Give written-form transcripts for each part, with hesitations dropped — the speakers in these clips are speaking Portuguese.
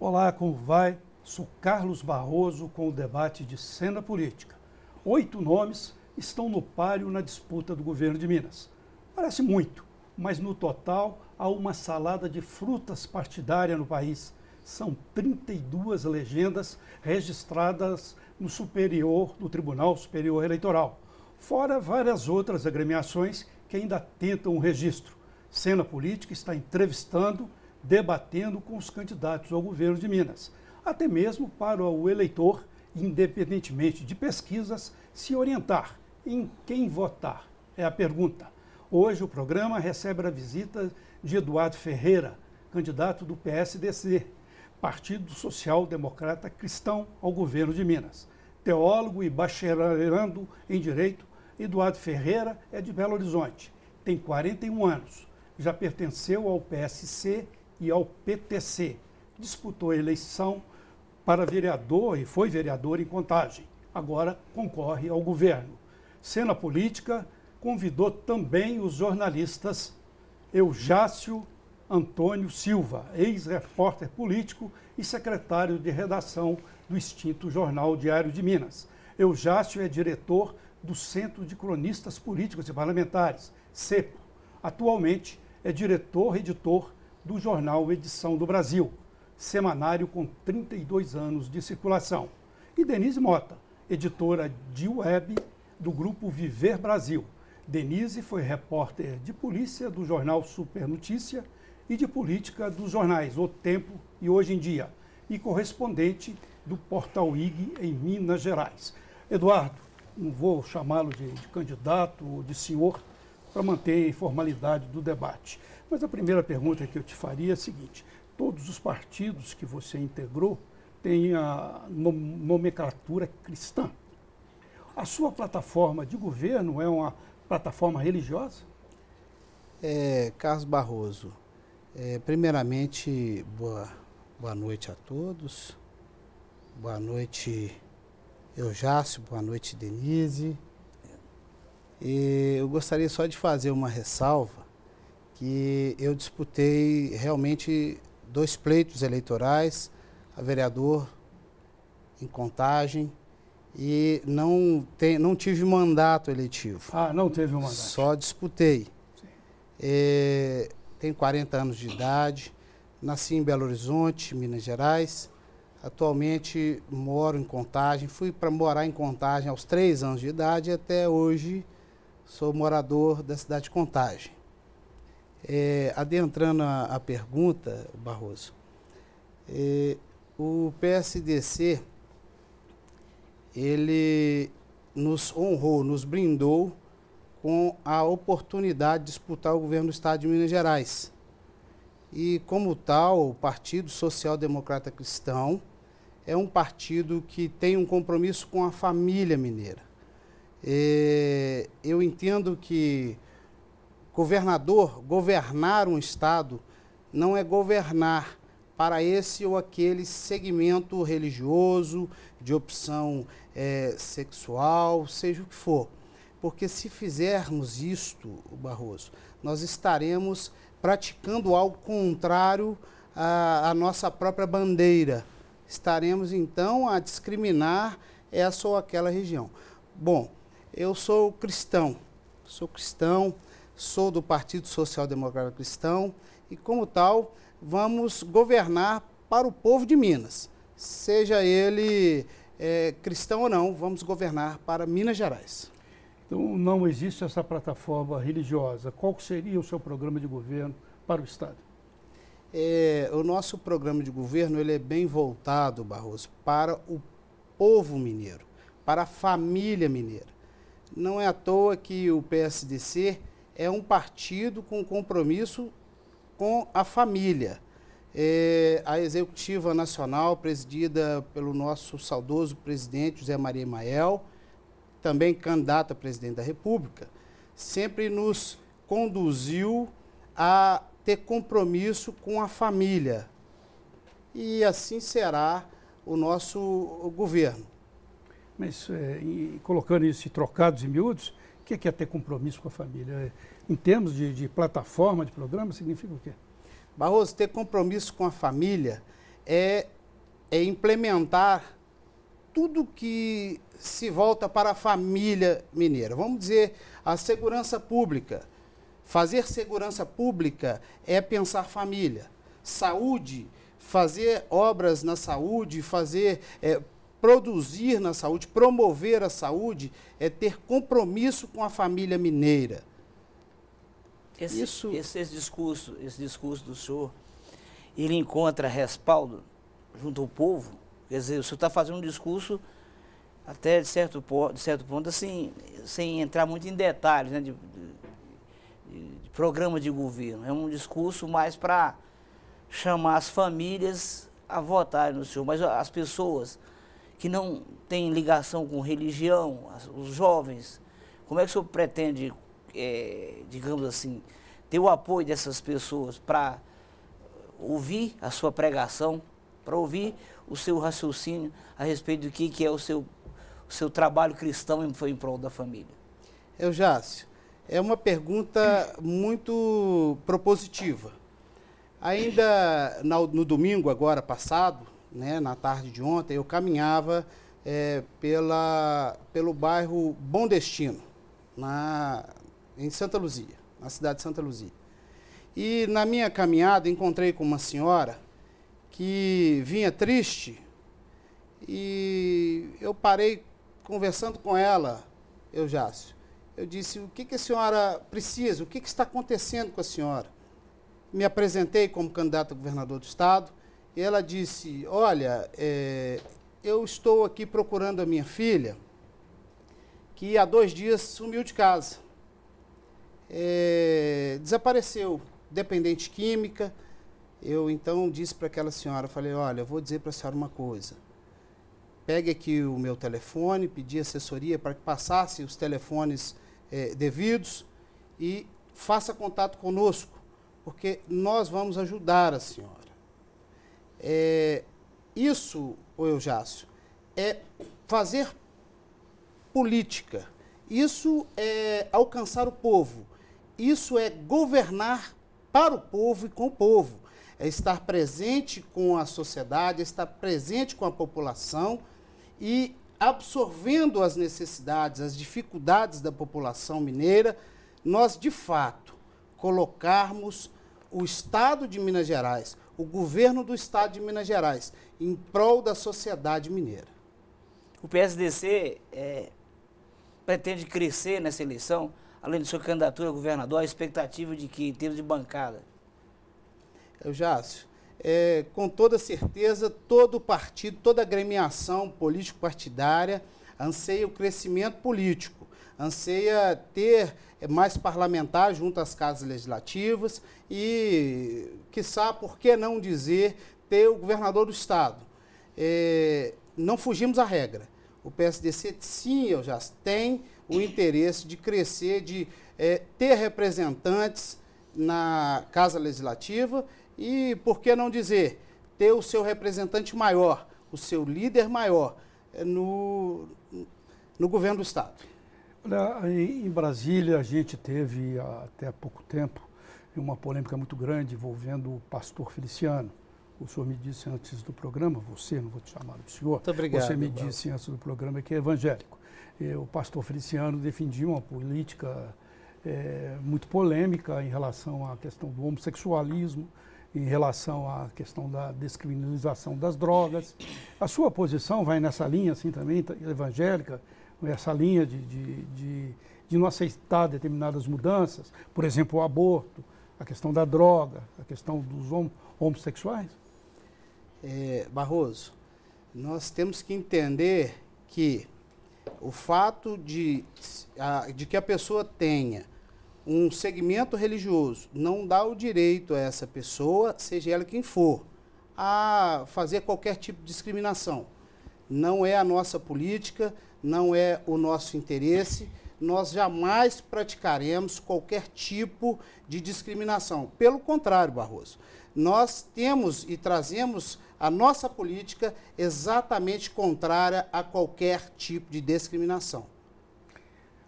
Olá, como vai? Sou Carlos Barroso com o debate de cena política. 8 nomes estão no páreo na disputa do governo de Minas. Parece muito, mas no total há uma salada de frutas partidária no país. São 32 legendas registradas no Tribunal Superior Eleitoral, fora várias outras agremiações que ainda tentam o registro. Cena Política está entrevistando, debatendo com os candidatos ao governo de Minas, até mesmo para o eleitor, independentemente de pesquisas, se orientar em quem votar. É a pergunta. Hoje o programa recebe a visita de Eduardo Ferreira, candidato do PSDC, Partido Social Democrata Cristão, ao governo de Minas. Teólogo e bacharelando em Direito, Eduardo Ferreira é de Belo Horizonte, tem 41 anos, já pertenceu ao PSC e ao PTC, disputou a eleição para vereador e foi vereador em Contagem, agora concorre ao governo. Cena Política convidou também os jornalistas Eujácio Antônio Silva, ex-repórter político e secretário de redação do extinto Jornal Diário de Minas. Eujácio é diretor do Centro de Cronistas Políticos e Parlamentares, CEPO. Atualmente é diretor-editor do jornal Edição do Brasil, semanário com 32 anos de circulação. E Denise Mota, editora de web do grupo Viver Brasil. Denise foi repórter de polícia do jornal Super Notícia e de política dos jornais O Tempo e Hoje em Dia, e correspondente do Portal IG em Minas Gerais. Eduardo, não vou chamá-lo de candidato ou de senhor para manter a informalidade do debate. Mas a primeira pergunta que eu te faria é a seguinte: todos os partidos que você integrou têm a nomenclatura cristã. A sua plataforma de governo é uma plataforma religiosa? Carlos Barroso, primeiramente, boa noite a todos. Boa noite, Eujácio, boa noite, Denise. Eu gostaria só de fazer uma ressalva, que eu disputei realmente 2 pleitos eleitorais, a vereador em Contagem, e não tive mandato eletivo. Ah, não teve um mandato. Só disputei. Tenho 40 anos de idade, nasci em Belo Horizonte, Minas Gerais. Atualmente moro em Contagem, fui para morar em Contagem aos 3 anos de idade e até hoje sou morador da cidade de Contagem. Adentrando a pergunta, Barroso, o PSDC, ele nos honrou, nos brindou com a oportunidade de disputar o governo do estado de Minas Gerais. E, como tal, o Partido Social Democrata Cristão é um partido que tem um compromisso com a família mineira. Eu entendo que governar um estado não é governar para esse ou aquele segmento religioso, de opção sexual, seja o que for. Porque se fizermos isto, Barroso, nós estaremos praticando algo contrário à nossa própria bandeira. Estaremos, então, a discriminar essa ou aquela região. Bom, eu sou cristão, sou do Partido Social Democrata Cristão e, como tal, vamos governar para o povo de Minas. Seja ele cristão ou não, vamos governar para Minas Gerais. Então, não existe essa plataforma religiosa. Qual seria o seu programa de governo para o estado? O nosso programa de governo ele é bem voltado, Barroso, para o povo mineiro, para a família mineira. Não é à toa que o PSDC é um partido com compromisso com a família. A Executiva Nacional, presidida pelo nosso saudoso presidente José Maria Emael, também candidato a presidente da República, sempre nos conduziu a ter compromisso com a família. E assim será o nosso governo. Mas, colocando isso em trocados e miúdos, o que é ter compromisso com a família? Em termos de plataforma, de programa, significa o quê? Barroso, ter compromisso com a família é implementar tudo que se volta para a família mineira. Vamos dizer, a segurança pública. Fazer segurança pública é pensar família. Saúde, fazer obras na saúde, produzir na saúde, promover a saúde, é ter compromisso com a família mineira. Esse discurso do senhor, ele encontra respaldo junto ao povo? Quer dizer, o senhor está fazendo um discurso até de certo ponto, assim, sem entrar muito em detalhes, né, de programa de governo. É um discurso mais para chamar as famílias a votarem no senhor, mas as pessoas que não têm ligação com religião, os jovens, como é que o senhor pretende, digamos assim, ter o apoio dessas pessoas para ouvir a sua pregação, para ouvir o seu raciocínio a respeito do que é o seu trabalho cristão em prol da família? Eujácio, é uma pergunta muito propositiva. Ainda no domingo agora passado, né, na tarde de ontem, eu caminhava pelo bairro Bom Destino, em Santa Luzia, na cidade de Santa Luzia. E na minha caminhada encontrei com uma senhora que vinha triste e eu parei conversando com ela, Eujácio. Eu disse, o que a senhora precisa? O que está acontecendo com a senhora? Me apresentei como candidato a governador do estado e ela disse, olha, eu estou aqui procurando a minha filha, que há 2 dias sumiu de casa. Desapareceu, dependente química. Eu então disse para aquela senhora, falei, olha, eu vou dizer para a senhora uma coisa. Pegue aqui o meu telefone, pedi assessoria para que passasse os telefones devidos e faça contato conosco, porque nós vamos ajudar a senhora. Isso, Eujácio, é fazer política. Isso é alcançar o povo. Isso é governar para o povo e com o povo. É estar presente com a sociedade, é estar presente com a população e absorvendo as necessidades, as dificuldades da população mineira, nós, de fato, colocarmos o Estado de Minas Gerais, o governo do Estado de Minas Gerais, em prol da sociedade mineira. O PSDC pretende crescer nessa eleição, além de sua candidatura a governador, a expectativa de que, em termos de bancada? Eujácio, com toda certeza, todo partido, toda agremiação político-partidária anseia o crescimento político, anseia ter mais parlamentares junto às casas legislativas e, quiçá, por que não dizer, ter o governador do Estado. Não fugimos à regra. O PSDC, sim, Eujácio, tem o interesse de crescer, de ter representantes na Casa Legislativa e, por que não dizer, ter o seu representante maior, o seu líder maior no governo do Estado. Olha, em Brasília a gente teve até há pouco tempo uma polêmica muito grande envolvendo o pastor Feliciano. O senhor me disse antes do programa, você, não vou te chamar de senhor, muito obrigado, você me disse antes do programa que é evangélico. O pastor Feliciano defendia uma política muito polêmica em relação à questão do homossexualismo, em relação à questão da descriminalização das drogas. A sua posição vai nessa linha, assim, também, evangélica, essa linha de não aceitar determinadas mudanças, por exemplo, o aborto, a questão da droga, a questão dos homossexuais? Barroso, nós temos que entender que o fato de que a pessoa tenha um segmento religioso não dá o direito a essa pessoa, seja ela quem for, a fazer qualquer tipo de discriminação. Não é a nossa política, não é o nosso interesse, nós jamais praticaremos qualquer tipo de discriminação. Pelo contrário, Barroso, nós temos e trazemos a nossa política exatamente contrária a qualquer tipo de discriminação.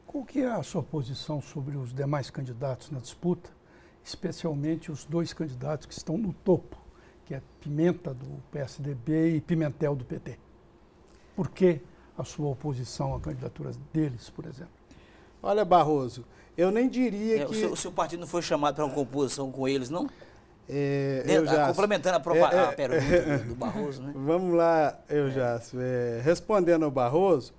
Qual que é a sua posição sobre os demais candidatos na disputa, especialmente os 2 candidatos que estão no topo, que é Pimenta, do PSDB, e Pimentel, do PT. Por que a sua oposição à candidatura deles, por exemplo? Olha, Barroso, eu nem diria que... O seu partido não foi chamado para uma composição com eles, não? Complementando a pergunta do Barroso, né? Vamos lá, Eujácio. Respondendo ao Barroso,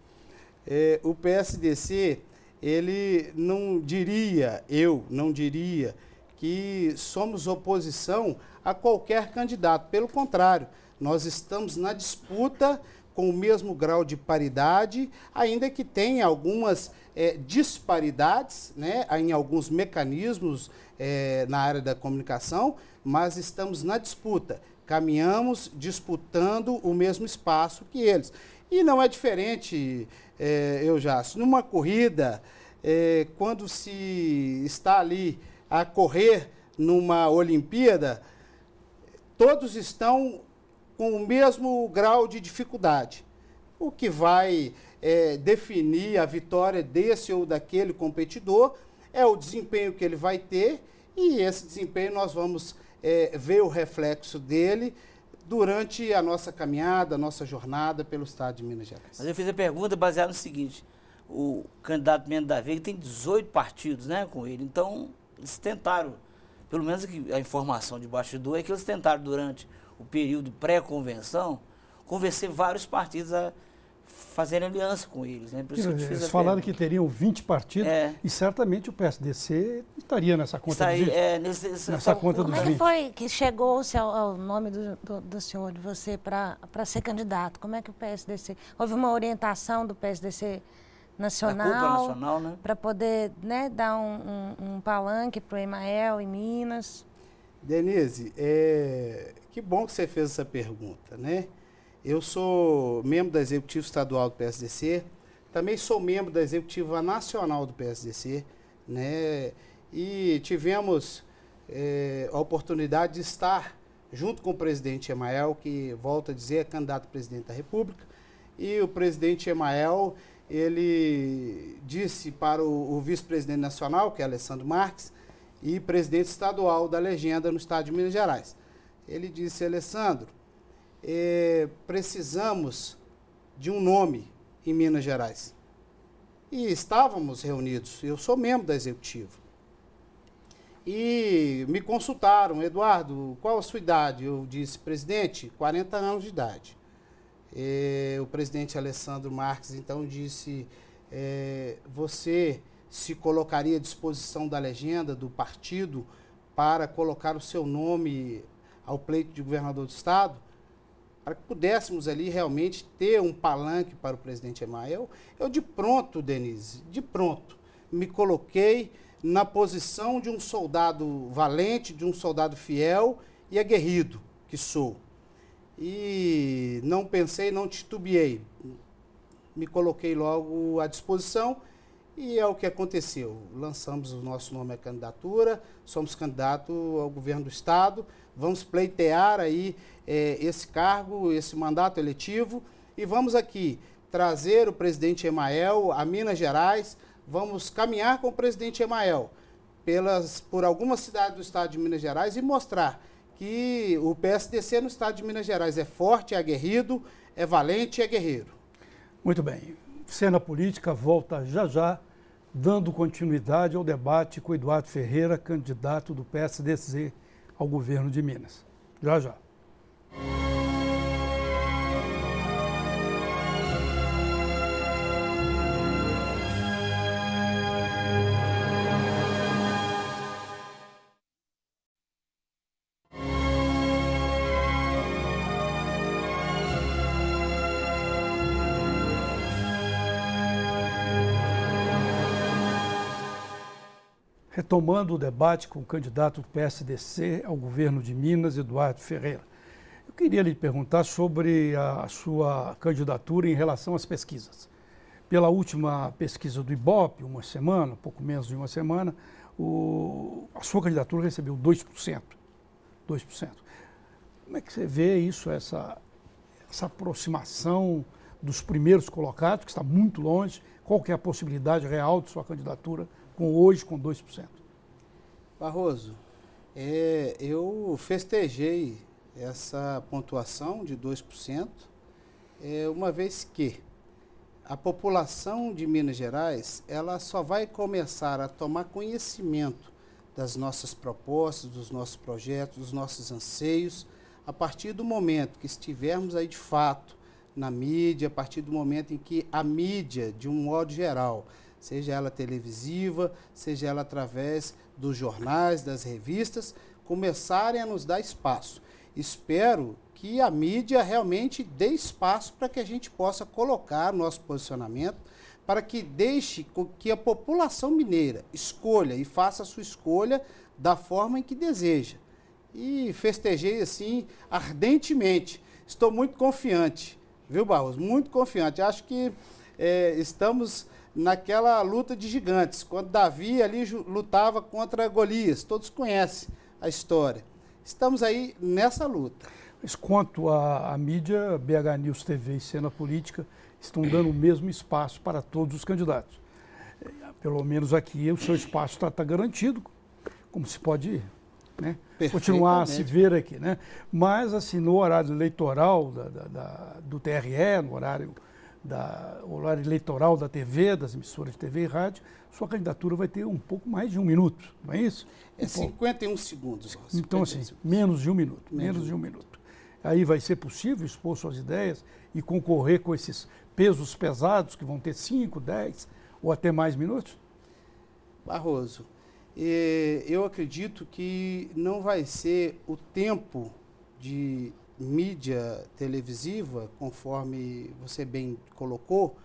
o PSDC, ele não diria que somos oposição a qualquer candidato. Pelo contrário, nós estamos na disputa com o mesmo grau de paridade, ainda que tenha algumas disparidades, né, em alguns mecanismos na área da comunicação, mas estamos na disputa. Caminhamos disputando o mesmo espaço que eles. E não é diferente, Eujácio, numa corrida, quando se está ali a correr numa Olimpíada, todos estão com o mesmo grau de dificuldade. O que vai definir a vitória desse ou daquele competidor é o desempenho que ele vai ter, e esse desempenho nós vamos ver o reflexo dele durante a nossa caminhada, a nossa jornada pelo estado de Minas Gerais. Mas eu fiz a pergunta baseada no seguinte: o candidato Mendes da Veiga tem 18 partidos, né, com ele, então eles tentaram, pelo menos a informação de bastidor é que eles tentaram durante o período pré-convenção convencer vários partidos a fazerem aliança com eles, né? Por isso que eu te fiz eles falaram que teriam 20 partidos e certamente o PSDC estaria nessa conta dos 20. Nessa conta dos 20. Como é que foi que chegou-se ao nome do senhor, de você, para ser candidato? Como é que o PSDC... Houve uma orientação do PSDC nacional, né, para poder, né, dar um palanque para o Emael em Minas? Denise, que bom que você fez essa pergunta, né? Eu sou membro da Executiva Estadual do PSDC, também sou membro da Executiva Nacional do PSDC, né? E tivemos a oportunidade de estar junto com o presidente Emael, que, volto a dizer, é candidato a presidente da República, e o presidente Emael, ele disse para o vice-presidente nacional, que é Alessandro Marques, e presidente estadual da Legenda no estado de Minas Gerais. Ele disse: Alessandro, precisamos de um nome em Minas Gerais. E estávamos reunidos, eu sou membro da executiva. E me consultaram: Eduardo, qual a sua idade? Eu disse: presidente, 40 anos de idade. O presidente Alessandro Marques então disse: você se colocaria à disposição da legenda, do partido, para colocar o seu nome ao pleito de governador do estado, para que pudéssemos ali realmente ter um palanque para o presidente Emael? Eu de pronto, Denise, de pronto, me coloquei na posição de um soldado valente, de um soldado fiel e aguerrido que sou. E não pensei, não titubeei, me coloquei logo à disposição. E é o que aconteceu. Lançamos o nosso nome à candidatura, somos candidato ao governo do estado, vamos pleitear aí esse cargo, esse mandato eletivo, e vamos aqui trazer o presidente Emael a Minas Gerais, vamos caminhar com o presidente Emael por algumas cidades do estado de Minas Gerais e mostrar que o PSDC no estado de Minas Gerais é forte, é aguerrido, é valente e é guerreiro. Muito bem. Cena Política volta já já, dando continuidade ao debate com Eduardo Ferreira, candidato do PSDC ao governo de Minas. Já já. Retomando o debate com o candidato do PSDC ao governo de Minas, Eduardo Ferreira. Eu queria lhe perguntar sobre a sua candidatura em relação às pesquisas. Pela última pesquisa do Ibope, uma semana, pouco menos de uma semana, a sua candidatura recebeu 2%. 2%. Como é que você vê isso, essa aproximação dos primeiros colocados, que está muito longe? Qual que é a possibilidade real de sua candidatura hoje com 2%? Barroso, eu festejei essa pontuação de 2%, uma vez que a população de Minas Gerais, ela só vai começar a tomar conhecimento das nossas propostas, dos nossos projetos, dos nossos anseios, a partir do momento que estivermos aí de fato na mídia, a partir do momento em que a mídia, de um modo geral, seja ela televisiva, seja ela através dos jornais, das revistas, começarem a nos dar espaço. Espero que a mídia realmente dê espaço para que a gente possa colocar nosso posicionamento, para que deixe que a população mineira escolha e faça a sua escolha da forma em que deseja. E festejei assim ardentemente. Estou muito confiante, viu, Barroso? Muito confiante. Acho que estamos naquela luta de gigantes, quando Davi ali lutava contra Golias. Todos conhecem a história. Estamos aí nessa luta. Mas quanto à mídia, BH News TV e Cena Política estão dando o mesmo espaço para todos os candidatos. Pelo menos aqui o seu espaço está garantido, como se pode, né, continuar a se ver aqui, né? Mas assim, no horário eleitoral do TRE, no horário eleitoral da TV, das emissoras de TV e rádio, sua candidatura vai ter um pouco mais de 1 minuto, não é isso? É 51 segundos. Então, assim, menos de 1 minuto, menos de 1 minuto. Aí vai ser possível expor suas ideias e concorrer com esses pesos pesados que vão ter 5, 10 ou até mais minutos? Barroso, eu acredito que não vai ser o tempo de mídia televisiva, conforme você bem colocou.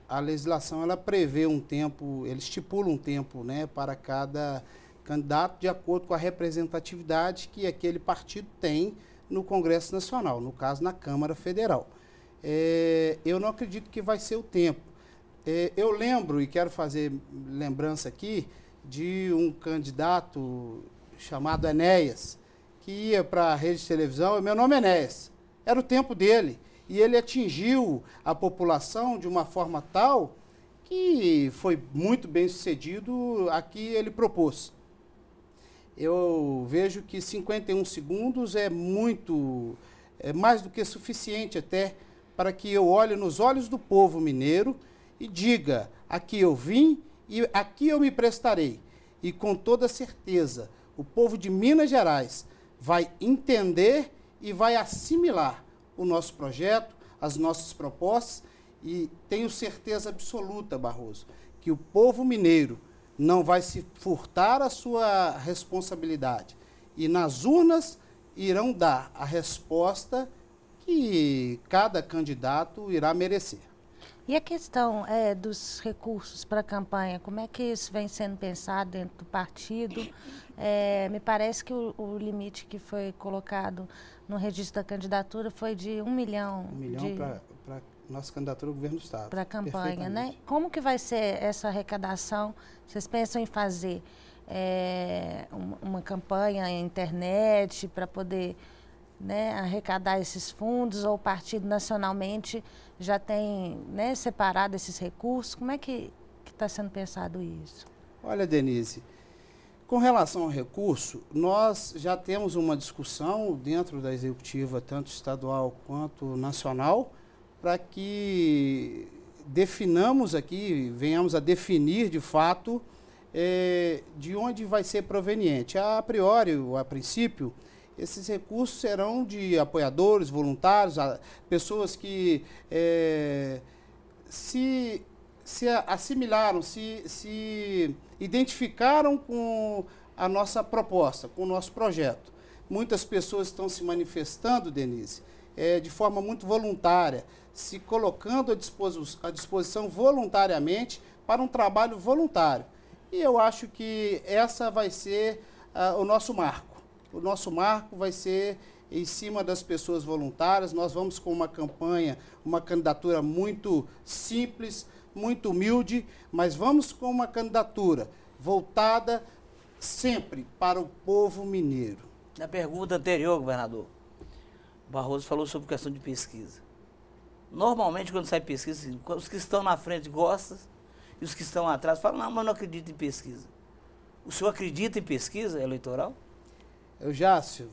A legislação ela prevê um tempo, ele estipula um tempo, né, para cada candidato de acordo com a representatividade que aquele partido tem no Congresso Nacional, no caso na Câmara Federal. Eu não acredito que vai ser o tempo. Eu lembro, e quero fazer lembrança aqui, de um candidato chamado Enéas, que ia para a rede de televisão. Meu nome é Enéas, era o tempo dele, e ele atingiu a população de uma forma tal que foi muito bem sucedido a que ele propôs. Eu vejo que 51 segundos é mais do que suficiente até para que eu olhe nos olhos do povo mineiro e diga: aqui eu vim e aqui eu me prestarei. E com toda certeza, o povo de Minas Gerais vai entender e vai assimilar o nosso projeto, as nossas propostas, e tenho certeza absoluta, Barroso, que o povo mineiro não vai se furtar a sua responsabilidade. E nas urnas irão dar a resposta que cada candidato irá merecer. E a questão dos recursos para a campanha, como é que isso vem sendo pensado dentro do partido? Me parece que o limite que foi colocado no registro da candidatura foi de 1 milhão. 1 milhão para nossa candidatura ao governo do Estado. Para a campanha, né? Como que vai ser essa arrecadação? Vocês pensam em fazer uma campanha na internet para poder, né, arrecadar esses fundos, ou o partido nacionalmente já tem, né, separado esses recursos? Como é que está sendo pensado isso? Olha, Denise, com relação ao recurso, nós já temos uma discussão dentro da executiva, tanto estadual quanto nacional, para que definamos aqui, venhamos a definir de fato de onde vai ser proveniente. A priori, a princípio, esses recursos serão de apoiadores, voluntários, pessoas que se assimilaram, se identificaram com a nossa proposta, com o nosso projeto. Muitas pessoas estão se manifestando, Denise, de forma muito voluntária, se colocando à disposição voluntariamente para um trabalho voluntário. E eu acho que essa vai ser o nosso marco. O nosso marco vai ser em cima das pessoas voluntárias. Nós vamos com uma campanha, uma candidatura muito simples, muito humilde, mas vamos com uma candidatura voltada sempre para o povo mineiro. Na pergunta anterior, governador, o Barroso falou sobre questão de pesquisa. Normalmente, quando sai pesquisa, os que estão na frente gostam e os que estão atrás falam: não, mas eu não acredito em pesquisa. O senhor acredita em pesquisa eleitoral? Eujácio,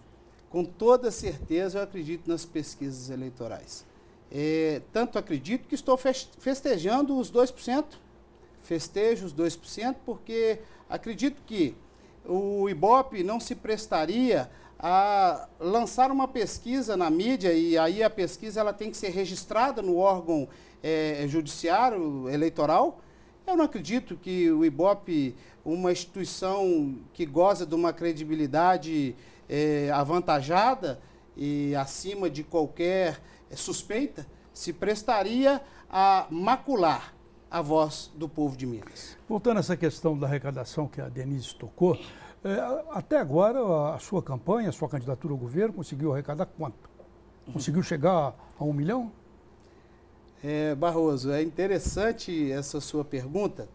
Com toda certeza, eu acredito nas pesquisas eleitorais. Tanto acredito que estou festejando os 2%, festejo os 2%, porque acredito que o Ibope não se prestaria a lançar uma pesquisa na mídia, e aí a pesquisa ela tem que ser registrada no órgão judiciário eleitoral. Eu não acredito que o Ibope, uma instituição que goza de uma credibilidade avantajada e acima de qualquer suspeita, se prestaria a macular a voz do povo de Minas. Voltando a essa questão da arrecadação que a Denise tocou, até agora a sua campanha, a sua candidatura ao governo conseguiu arrecadar quanto? Conseguiu chegar a 1 milhão? Barroso, é interessante essa sua pergunta.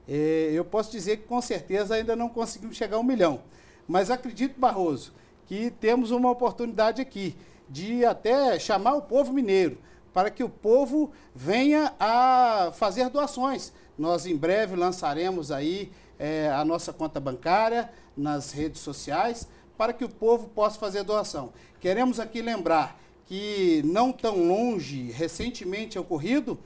Eu posso dizer que com certeza ainda não conseguimos chegar a 1 milhão. Mas acredito, Barroso, que temos uma oportunidade aqui de até chamar o povo mineiro para que o povo venha a fazer doações. Nós em breve lançaremos aí a nossa conta bancária nas redes sociais para que o povo possa fazer doação. Queremos aqui lembrar que não tão longe, recentemente ocorrido,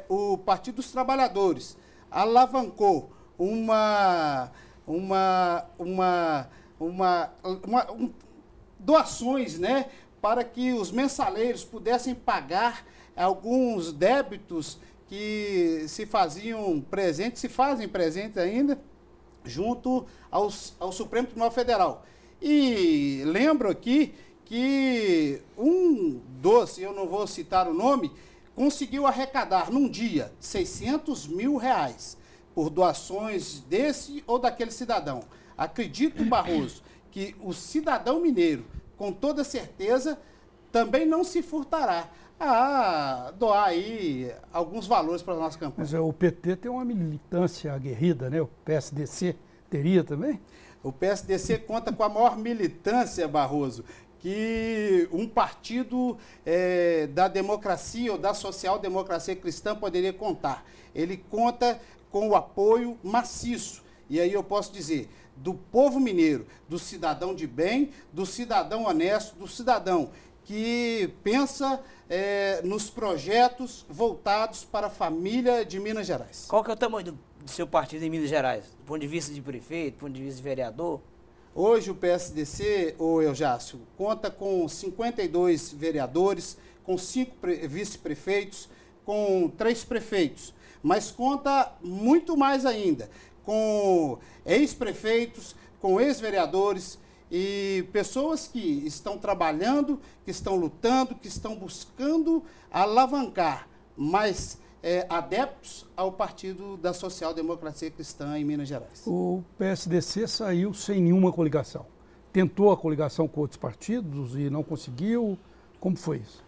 o Partido dos Trabalhadores alavancou doações, né, para que os mensaleiros pudessem pagar alguns débitos que se faziam presentes, se fazem presentes ainda, junto ao Supremo Tribunal Federal. E lembro aqui que um doce, eu não vou citar o nome, conseguiu arrecadar num dia R$600 mil por doações desse ou daquele cidadão. Acredito, Barroso, que o cidadão mineiro, com toda certeza, também não se furtará a doar aí alguns valores para a nossa campanha. Mas o PT tem uma militância aguerrida, né? O PSDC teria também? O PSDC conta com a maior militância, Barroso, que um partido da democracia ou da social-democracia cristã poderia contar. Ele conta com o apoio maciço. E aí eu posso dizer, do povo mineiro, do cidadão de bem, do cidadão honesto, do cidadão que pensa nos projetos voltados para a família de Minas Gerais. Qual que é o tamanho do seu partido em Minas Gerais? Do ponto de vista de prefeito, do ponto de vista de vereador? Hoje o PSDC, Eujácio, conta com 52 vereadores, com 5 vice-prefeitos, com 3 prefeitos, mas conta muito mais ainda, com ex-prefeitos, com ex-vereadores e pessoas que estão trabalhando, que estão lutando, que estão buscando alavancar mais adeptos ao Partido da Social-Democracia Cristã em Minas Gerais. O PSDC saiu sem nenhuma coligação. Tentou a coligação com outros partidos e não conseguiu. Como foi isso?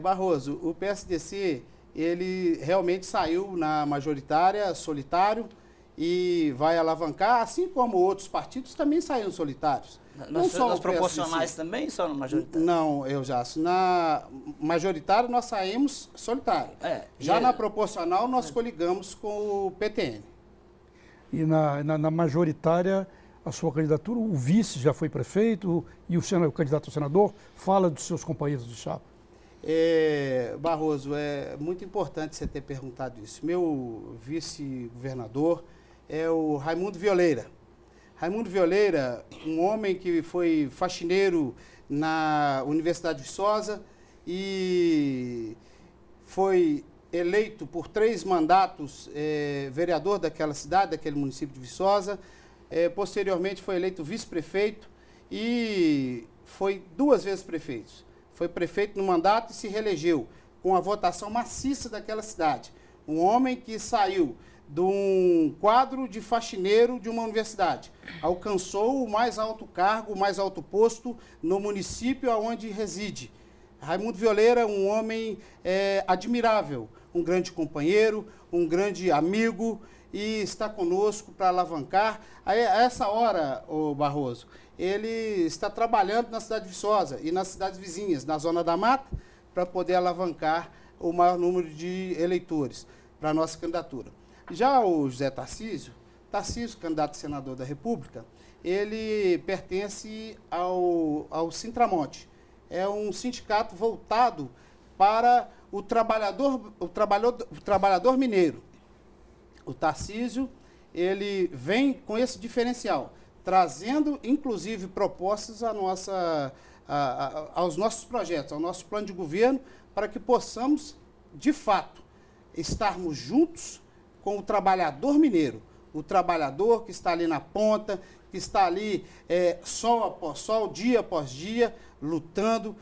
Barroso, o PSDC ele realmente saiu na majoritária, solitário, e vai alavancar, assim como outros partidos também saíram solitários. Nas proporcionais também, só no majoritário? Não, Eujácio. Na majoritária nós saímos solitário. Já na proporcional nós coligamos com o PTN. E na majoritária, a sua candidatura, o vice já foi prefeito e o candidato a senador fala dos seus companheiros de chapa. Barroso, é muito importante você ter perguntado isso. Meu vice-governador é o Raimundo Violeira. Raimundo Violeira, um homem que foi faxineiro na Universidade de Viçosa e foi eleito por 3 mandatos vereador daquela cidade, daquele município de Viçosa. Posteriormente foi eleito vice-prefeito e foi 2 vezes prefeito. Foi prefeito no mandato e se reelegeu com a votação maciça daquela cidade. Um homem que saiu de um quadro de faxineiro de uma universidade, alcançou o mais alto cargo, o mais alto posto no município onde reside. Raimundo Violeira, um homem admirável, um grande companheiro, um grande amigo, e está conosco para alavancar. A essa hora, Barroso, ele está trabalhando na cidade de Viçosa e nas cidades vizinhas, na Zona da Mata, para poder alavancar o maior número de eleitores para a nossa candidatura. Já o José Tarcísio, candidato a senador da República, ele pertence ao Sintramonte. É um sindicato voltado para o trabalhador mineiro. O Tarcísio, ele vem com esse diferencial, trazendo, inclusive, propostas aos nossos projetos, ao nosso plano de governo, para que possamos, de fato, estarmos juntos com o trabalhador mineiro, o trabalhador que está ali na ponta, que está ali sol após sol, dia após dia, lutando,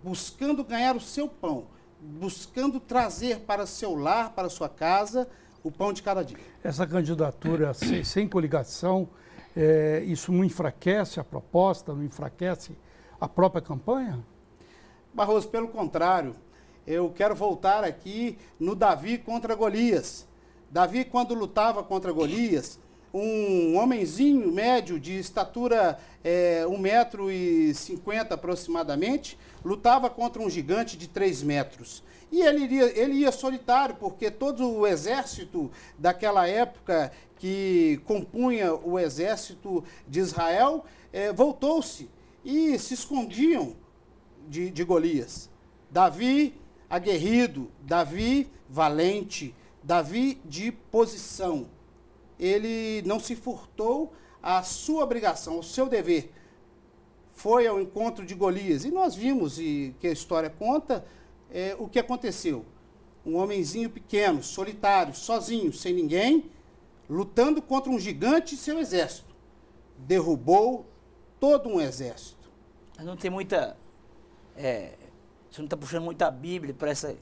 buscando ganhar o seu pão, buscando trazer para seu lar, para sua casa, o pão de cada dia. Essa candidatura sem coligação, isso não enfraquece a proposta, não enfraquece a própria campanha? Barroso, pelo contrário, eu quero voltar aqui no Davi contra Golias. Davi, quando lutava contra Golias, um homenzinho médio de estatura 1,50 m aproximadamente, lutava contra um gigante de 3 metros. E ele ia solitário, porque todo o exército daquela época que compunha o exército de Israel voltou-se e se escondiam de Golias. Davi aguerrido, Davi valente, Davi de posição. Ele não se furtou à sua obrigação, ao seu dever. Foi ao encontro de Golias. E nós vimos, e que a história conta, o que aconteceu. Um homenzinho pequeno, solitário, sozinho, sem ninguém, lutando contra um gigante e seu exército. Derrubou todo um exército. Mas não tem muita... você não está puxando muita Bíblia para essa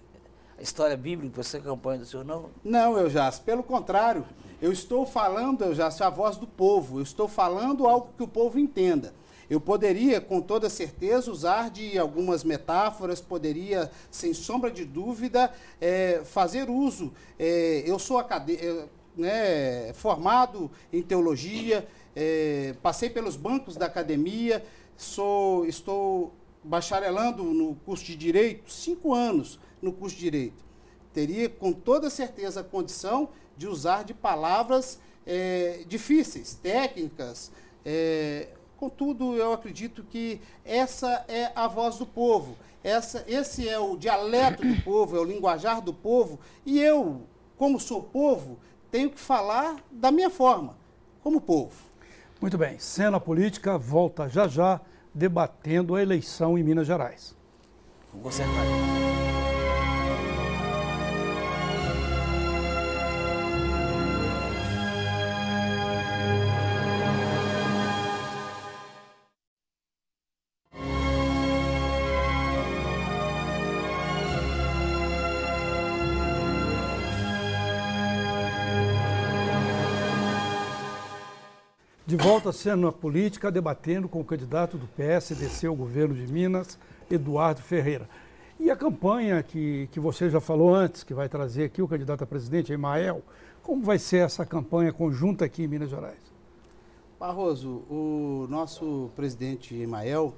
história bíblica, para essa campanha do senhor, não? Não, Eujácio, pelo contrário. Eu estou falando, Eujácio, a voz do povo. Eu estou falando algo que o povo entenda. Eu poderia, com toda certeza, usar de algumas metáforas, poderia, sem sombra de dúvida, fazer uso. Eu sou formado em teologia, passei pelos bancos da academia, estou bacharelando no curso de Direito, 5 anos no curso de Direito. Teria, com toda certeza, a condição de usar de palavras difíceis, técnicas. Contudo, eu acredito que essa é a voz do povo, esse é o dialeto do povo, é o linguajar do povo, e eu, como sou povo, tenho que falar da minha forma, como povo. Muito bem, Cena Política volta já já, debatendo a eleição em Minas Gerais. Vamos consertar. De volta à cena política, debatendo com o candidato do PSDC ao governo de Minas, Eduardo Ferreira. E a campanha que você já falou antes, que vai trazer aqui o candidato a presidente, Emael, como vai ser essa campanha conjunta aqui em Minas Gerais? Barroso, o nosso presidente Emael,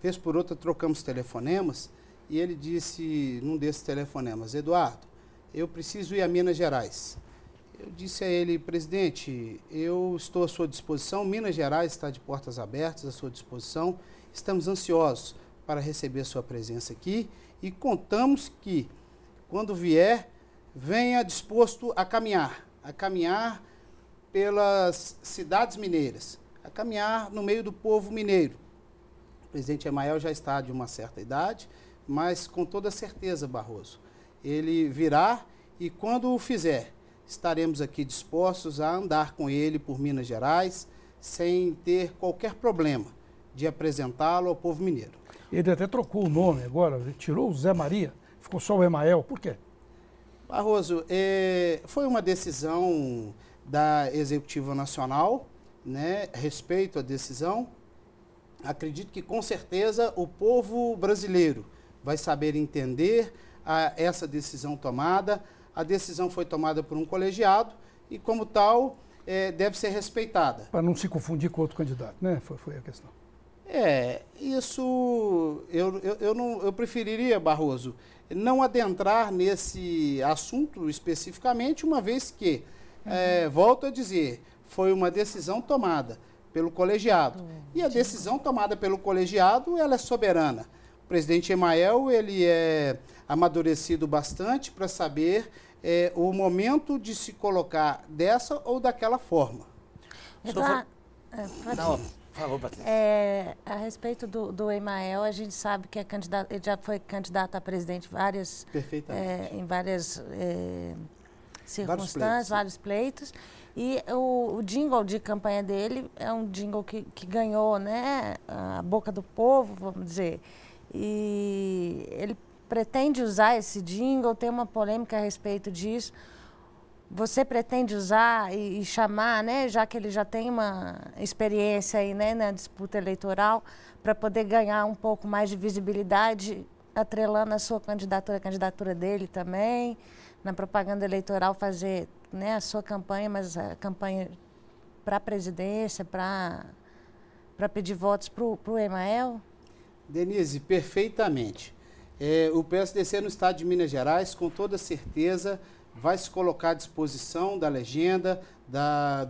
vez por outra trocamos telefonemas, e ele disse num desses telefonemas: Eduardo, eu preciso ir a Minas Gerais. Eu disse a ele: presidente, eu estou à sua disposição, Minas Gerais está de portas abertas à sua disposição, estamos ansiosos para receber a sua presença aqui e contamos que, quando vier, venha disposto a caminhar pelas cidades mineiras, a caminhar no meio do povo mineiro. O presidente Emael já está de uma certa idade, mas com toda certeza, Barroso, ele virá e, quando o fizer, estaremos aqui dispostos a andar com ele por Minas Gerais, sem ter qualquer problema de apresentá-lo ao povo mineiro. Ele até trocou o nome agora, tirou o Zé Maria, ficou só o Emael. Por quê? Barroso, foi uma decisão da Executiva Nacional, né? Respeito à decisão. Acredito que, com certeza, o povo brasileiro vai saber entender essa decisão tomada. A decisão foi tomada por um colegiado e, como tal, deve ser respeitada. Para não se confundir com outro candidato, né? Foi a questão. Isso eu preferiria, Barroso, não adentrar nesse assunto especificamente, uma vez que, volto a dizer, foi uma decisão tomada pelo colegiado. E a decisão tomada pelo colegiado, ela é soberana. O presidente Emael, ele é amadurecido bastante para saber o momento de se colocar dessa ou daquela forma. Não, por favor, Patrícia. A respeito do Emael, a gente sabe que ele já foi candidato a presidente em várias circunstâncias, vários pleitos. E o jingle de campanha dele é um jingle que ganhou, né, a boca do povo, vamos dizer. E ele pretende usar esse jingle, tem uma polêmica a respeito disso. Você pretende usar e chamar, né, já que ele já tem uma experiência aí, né, na disputa eleitoral, para poder ganhar um pouco mais de visibilidade, atrelando a sua candidatura, a candidatura dele também, na propaganda eleitoral fazer, né, a sua campanha, mas a campanha para a presidência, para pedir votos para o Emael? Denise, perfeitamente. O PSDC no estado de Minas Gerais, com toda certeza, vai se colocar à disposição da legenda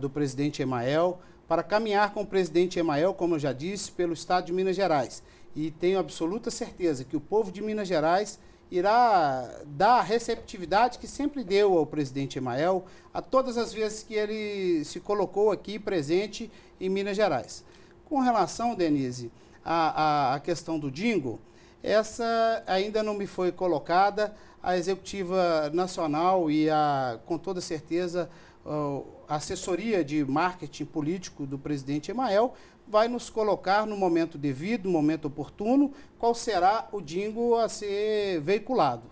do presidente Emael para caminhar com o presidente Emael, como eu já disse, pelo estado de Minas Gerais. E tenho absoluta certeza que o povo de Minas Gerais irá dar a receptividade que sempre deu ao presidente Emael a todas as vezes que ele se colocou aqui presente em Minas Gerais. Com relação, Denise, à questão do jingle, essa ainda não me foi colocada. A Executiva Nacional e, com toda certeza, a assessoria de marketing político do presidente Emael vai nos colocar no momento devido, no momento oportuno, qual será o jingle a ser veiculado.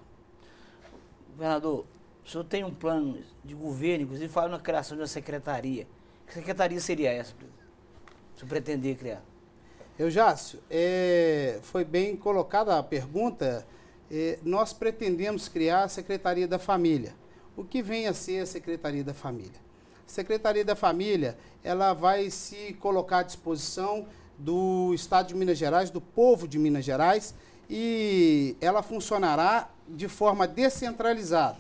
Governador, o senhor tem um plano de governo, inclusive fala na criação de uma secretaria. Que secretaria seria essa, se o pretender criar? Eujácio, foi bem colocada a pergunta. Nós pretendemos criar a Secretaria da Família. O que vem a ser a Secretaria da Família? A Secretaria da Família, ela vai se colocar à disposição do Estado de Minas Gerais, do povo de Minas Gerais, e ela funcionará de forma descentralizada.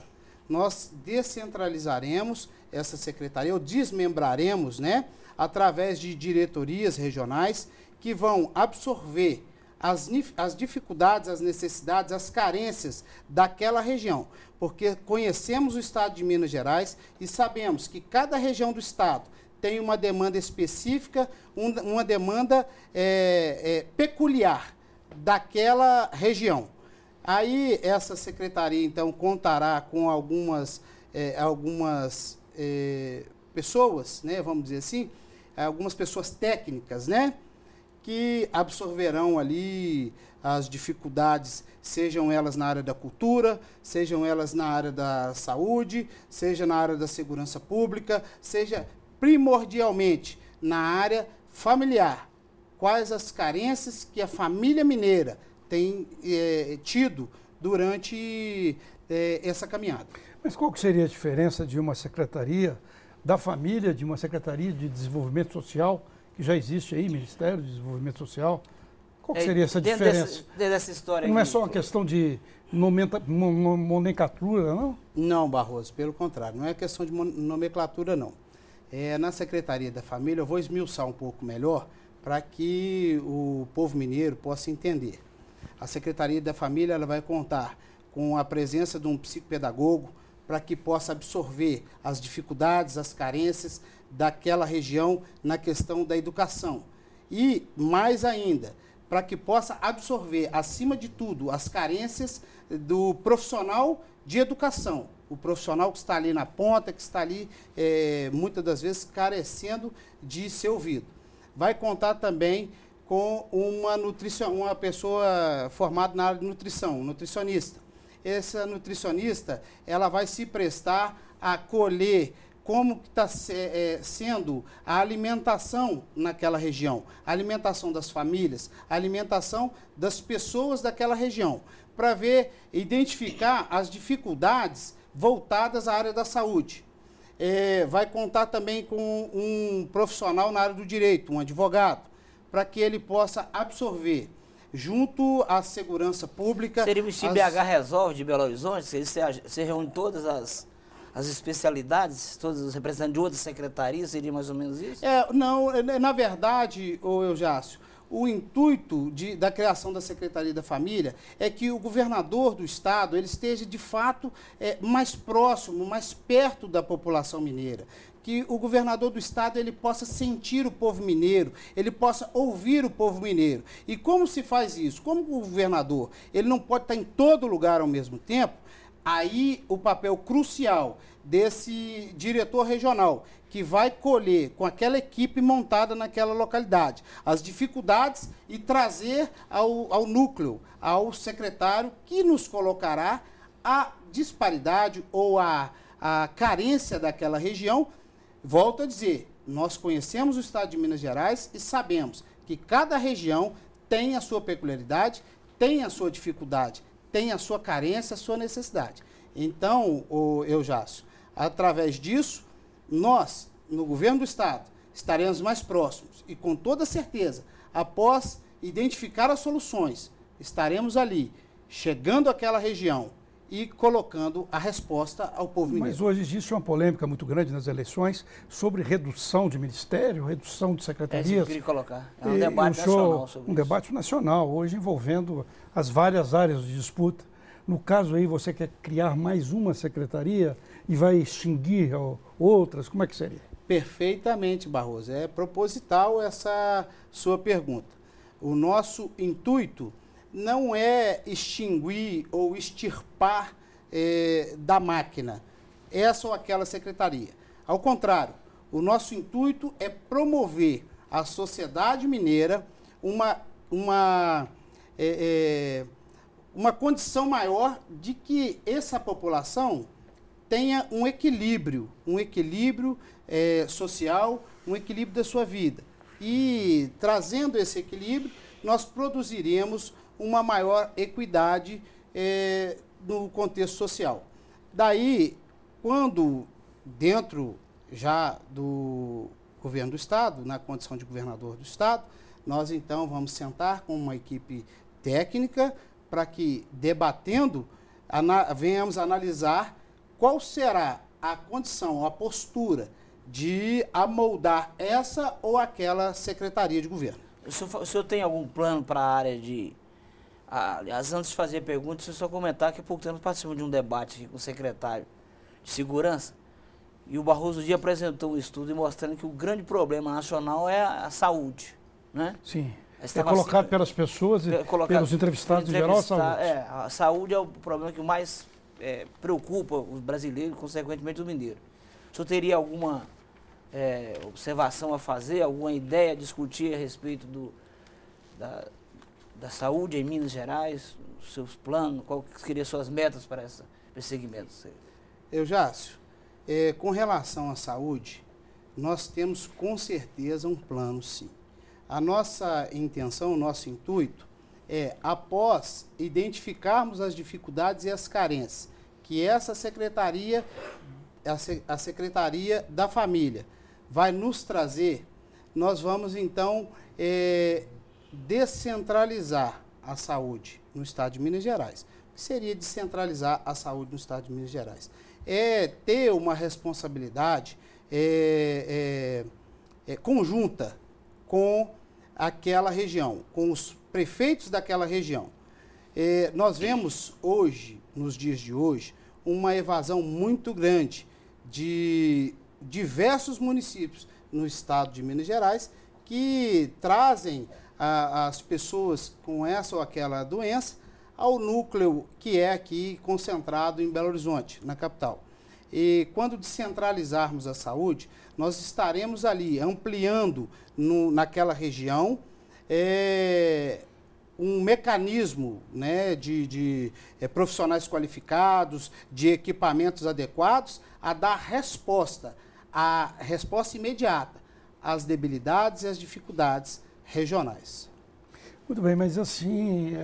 Nós descentralizaremos essa secretaria, ou desmembraremos, né, através de diretorias regionais que vão absorver as dificuldades, as necessidades, as carências daquela região, porque conhecemos o estado de Minas Gerais e sabemos que cada região do estado tem uma demanda específica, uma demanda peculiar daquela região. Aí essa secretaria, então, contará com algumas pessoas, né, vamos dizer assim, algumas pessoas técnicas, né, que absorverão ali as dificuldades, sejam elas na área da cultura, sejam elas na área da saúde, seja na área da segurança pública, seja primordialmente na área familiar. Quais as carências que a família mineira tem tido durante essa caminhada. Mas qual que seria a diferença de uma secretaria da família, de uma secretaria de desenvolvimento social, que já existe aí, Ministério de Desenvolvimento Social? Qual que seria essa diferença? Dessa história não aqui, é só uma questão de nomenclatura, não? Não, Barroso, pelo contrário, não é questão de nomenclatura, não. Na Secretaria da Família, eu vou esmiuçar um pouco melhor para que o povo mineiro possa entender. A Secretaria da Família ela vai contar com a presença de um psicopedagogo para que possa absorver as dificuldades, as carências daquela região na questão da educação. E, mais ainda, para que possa absorver, acima de tudo, as carências do profissional de educação. O profissional que está ali na ponta, que está ali, muitas das vezes, carecendo de ser ouvido. Vai contar também com uma pessoa formada na área de nutrição, um nutricionista. Essa nutricionista, ela vai se prestar a colher como está sendo a alimentação naquela região, a alimentação das famílias, a alimentação das pessoas daquela região, para identificar as dificuldades voltadas à área da saúde. Vai contar também com um profissional na área do direito, um advogado, para que ele possa absorver, junto à segurança pública... Seria o IBH Resolve de Belo Horizonte? Você reúne todas as as especialidades, todos os representantes de outras secretarias, seria mais ou menos isso? Não, na verdade, Eujácio, o intuito da criação da Secretaria da Família é que o governador do estado ele esteja, de fato, mais próximo, mais perto da população mineira. Que o governador do estado ele possa sentir o povo mineiro, ele possa ouvir o povo mineiro. E como se faz isso? Como o governador ele não pode estar em todo lugar ao mesmo tempo, aí o papel crucial desse diretor regional, que vai colher com aquela equipe montada naquela localidade as dificuldades e trazer ao núcleo, ao secretário, que nos colocará a disparidade ou a carência daquela região. Volto a dizer, nós conhecemos o estado de Minas Gerais e sabemos que cada região tem a sua peculiaridade, tem a sua dificuldade, tem a sua carência, a sua necessidade. Então, Eujácio, através disso, nós, no governo do estado, estaremos mais próximos e, com toda certeza, após identificar as soluções, estaremos ali, chegando àquela região e colocando a resposta ao povo mineiro. Mas hoje existe uma polêmica muito grande nas eleições sobre redução de ministério, redução de secretarias. É isso que eu queria colocar. É um debate nacional sobre isso. Debate nacional, hoje envolvendo as várias áreas de disputa. No caso aí, você quer criar mais uma secretaria e vai extinguir outras? Como é que seria? Perfeitamente, Barroso. É proposital essa sua pergunta. O nosso intuito não é extinguir ou extirpar da máquina essa ou aquela secretaria. Ao contrário, o nosso intuito é promover à sociedade mineira uma condição maior de que essa população tenha um equilíbrio social, um equilíbrio da sua vida. E, trazendo esse equilíbrio, nós produziremos uma maior equidade no contexto social. Daí, quando, dentro já do governo do estado, na condição de governador do estado, nós, então, vamos sentar com uma equipe técnica para que, debatendo, venhamos analisar qual será a condição, a postura de amoldar essa ou aquela secretaria de governo. O senhor tem algum plano para a área de... Aliás, antes de fazer a pergunta, se eu só comentar que há pouco tempo participamos de um debate aqui com o secretário de Segurança e o Barroso dia apresentou um estudo mostrando que o grande problema nacional é a saúde, né? Sim. É colocado pelas pessoas e pelos entrevistados em geral, a saúde. A saúde é o problema que mais preocupa os brasileiros, consequentemente o mineiro. O senhor teria alguma observação a fazer, alguma ideia a discutir a respeito da saúde em Minas Gerais, os seus planos, qual seriam suas metas para esse segmento? Eujácio, com relação à saúde, nós temos com certeza um plano, sim. A nossa intenção, o nosso intuito é, após identificarmos as dificuldades e as carências, que essa secretaria, a Secretaria da Família, vai nos trazer, nós vamos então descentralizar a saúde no estado de Minas Gerais. O que seria descentralizar a saúde no estado de Minas Gerais? É ter uma responsabilidade conjunta com aquela região, com os prefeitos daquela região. Nós vemos hoje, nos dias de hoje, uma evasão muito grande de diversos municípios no estado de Minas Gerais que trazem as pessoas com essa ou aquela doença ao núcleo que é aqui concentrado em Belo Horizonte, na capital. E quando descentralizarmos a saúde, nós estaremos ali ampliando naquela região um mecanismo, né, de profissionais qualificados, de equipamentos adequados, a dar resposta imediata às debilidades e às dificuldades regionais. Muito bem, mas assim,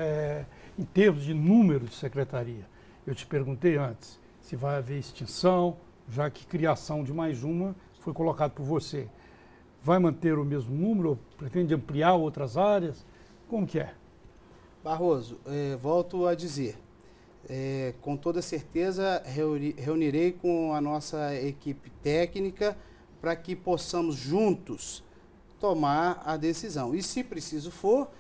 em termos de número de secretaria, eu te perguntei antes se vai haver extinção, já que criação de mais uma foi colocado por você. Vai manter o mesmo número ou pretende ampliar outras áreas? Como que é? Barroso, volto a dizer, com toda certeza reunirei com a nossa equipe técnica para que possamos juntos tomar a decisão. E se preciso for,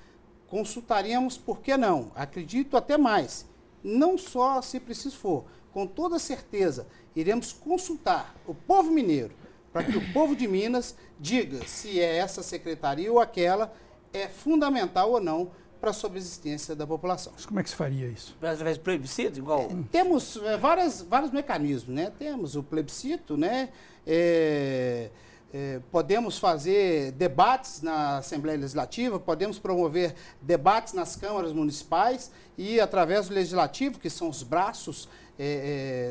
consultaríamos, por que não? Acredito até mais. Não só se preciso for, com toda certeza, iremos consultar o povo mineiro, para que o povo de Minas diga se é essa secretaria ou aquela é fundamental ou não para a sobreexistência da população. Mas como é que se faria isso? Através do plebiscito, igual? Temos vários mecanismos, né? Temos o plebiscito, né? Podemos fazer debates na Assembleia Legislativa, podemos promover debates nas câmaras municipais e através do Legislativo, que são os braços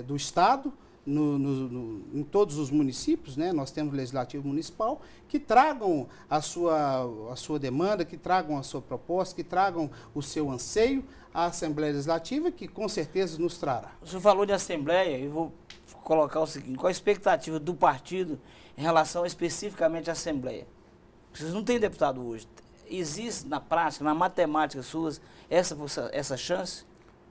do Estado, em todos os municípios, né? Nós temos o Legislativo Municipal, que tragam a sua demanda, que tragam a sua proposta, que tragam o seu anseio à Assembleia Legislativa, que com certeza nos trará. O senhor falou de Assembleia, eu vou colocar o seguinte: qual a expectativa do partido em relação especificamente à Assembleia? Vocês não têm deputado hoje. Existe na prática, na matemática suas, essa chance?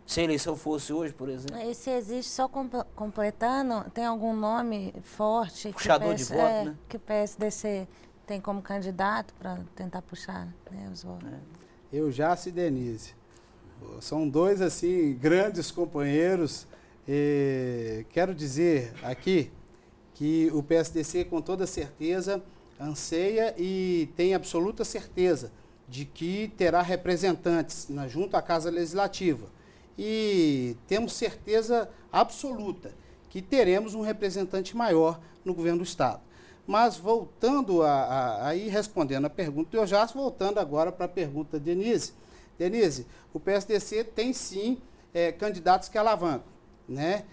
Se a eleição fosse hoje, por exemplo? E se existe, só completando, tem algum nome forte? Puxador de voto, né? Que o PSDC tem como candidato para tentar puxar, né, os votos? Eujácio e Denise. São dois, assim, grandes companheiros. Quero dizer aqui que o PSDC, com toda certeza, anseia e tem absoluta certeza de que terá representantes junto à Casa Legislativa. E temos certeza absoluta que teremos um representante maior no governo do Estado. Mas voltando aí respondendo a pergunta do Eujácio, voltando agora para a pergunta da Denise. Denise, o PSDC tem sim candidatos que alavancam, né?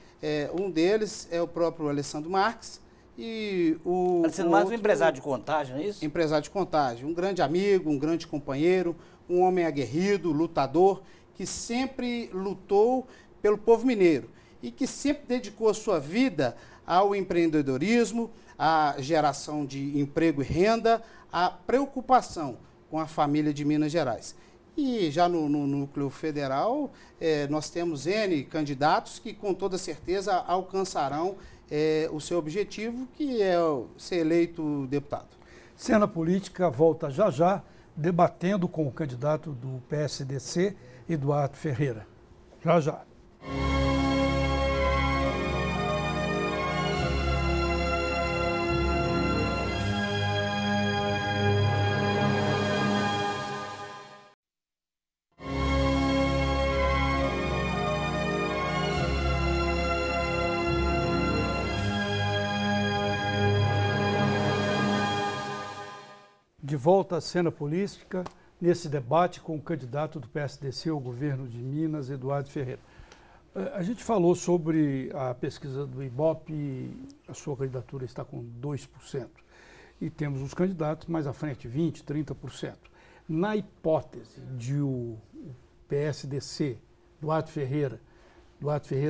Um deles é o próprio Alessandro Marques. Alessandro Marques é um empresário de Contagem, não é isso? Empresário de Contagem, um grande amigo, um grande companheiro, um homem aguerrido, lutador, que sempre lutou pelo povo mineiro e que sempre dedicou a sua vida ao empreendedorismo, à geração de emprego e renda, à preocupação com a família de Minas Gerais. E já no núcleo federal, nós temos N candidatos que com toda certeza alcançarão o seu objetivo, que é ser eleito deputado. Cena Política volta já já, debatendo com o candidato do PSDC, Eduardo Ferreira. Já já. De volta à Cena Política, nesse debate com o candidato do PSDC ao governo de Minas, Eduardo Ferreira. A gente falou sobre a pesquisa do Ibope, a sua candidatura está com 2%. E temos os candidatos mais à frente, 20%, 30%. Na hipótese de o PSDC, Eduardo Ferreira